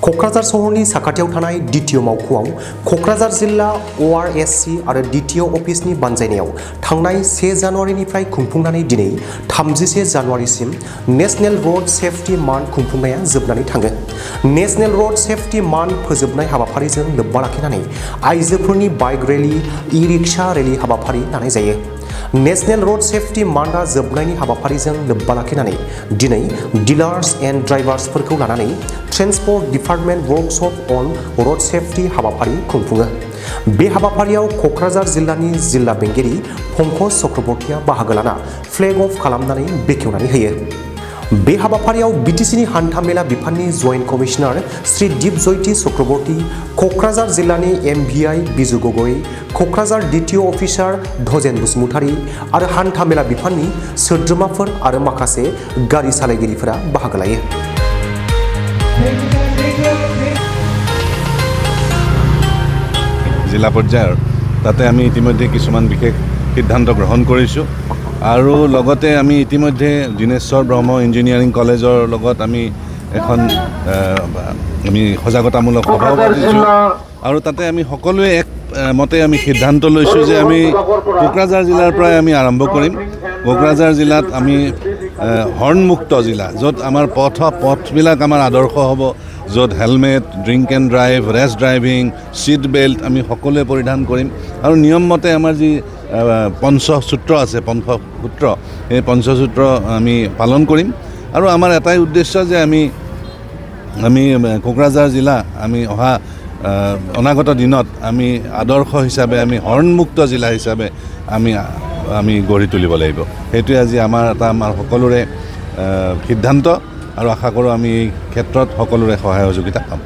क'क्राझार सहरनि साखाथियाव थानाय द्वितीय मावख'आव क'क्राझार जिल्ला ORSC आरो द्वितीय अफिसनि बानजायनायाव थांनाय 1 जानुवारिनिफ्राय खुंफुंनानै दिनै 31 जानुवारिसिम नेशनेल रोड सेफ्टि मान्थ खुंफुंनाया जोबनानै थाङो। नेशनेल रोड सेफ्टि मान्थ फोजोबनाय हाबाफारिजों लोब्बा लाखिनानै आइजोफोरनि बाइक रेली, ई-रिक्शा रेली हाबाफारि लानाय जायो। नेशनेल रोड सेफ्टि मान्थआ जोबनायनि हाबाफारिजों लोब्बा लाखिनानै दिनै डिलार्स एन्ड ड्राइभार्सफोरखौ लानानै transport department workshop on road safety हाबाफारि खुंफुङो। बे हाबाफारियाव क'क्राझार जिल्लानि जिल्ला बेंगिरि पंकज चक्रबर्तीया बाहागो लाना फ्लेग अफ खालामनानै बेखेवनानै होयो। बे हाबाफारियाव बिटिसिनि हान्थामेला बिफाननि जइन्ट कमिशनार श्री दीपजयती चक्रबर्ती, क'क्राझार जिल्लानि MVI बिजु गगৈ, क'क्राझार द्वितीय अफिसार धजेन बसुमतारी आरो हान्थामेला बिफाननि सोद्रोमाफोर आरो माखासे गारि सालायगिरिफोरा बाहागो लायो। जिला পৰ্যায়ৰ তাতে আমি ইতিমধ্যে কিছুমান বিশেষ সিদ্ধান্ত গ্ৰহণ কৰিছোঁ আৰু লগতে আমি ইতিমধ্যে দিনেশ্বৰ ব্ৰহ্ম ইঞ্জিনিয়াৰিং কলেজৰ লগত আমি এখন সজাগতামূলক সভাও পাতিছোঁ আৰু তাতে আমি সকলোৱে এক মতে আমি সিদ্ধান্ত লৈছোঁ যে আমি কোকৰাঝাৰ জিলাৰ পৰাই আমি আৰম্ভ কৰিম। কোকৰাঝাৰ জিলাত আমি হৰ্ণমুক্ত জিলা, য'ত আমাৰ পথবিলাক আমাৰ আদৰ্শ হ'ব, য'ত helmet, drink and drive, race driving, seat belt আমি সকলোৱে পৰিধান কৰিম আৰু নিয়মমতে আমাৰ যি পঞ্চসূত্ৰ আছে, এই পঞ্চসূত্ৰ আমি পালন কৰিম আৰু আমাৰ এটাই উদ্দেশ্য যে আমি কোকৰাঝাৰ জিলা আমি অনাগত দিনত আমি আদৰ্শ হিচাপে আমি হৰ্ণমুক্ত জিলা হিচাপে আমি গঢ়ি তুলিব লাগিব। সেইটোৱে আজি আমাৰ সকলোৰে সিদ্ধান্ত আৰু আশা কৰোঁ আমি এই ক্ষেত্ৰত সকলোৰে সহায় সহযোগিতা পাম।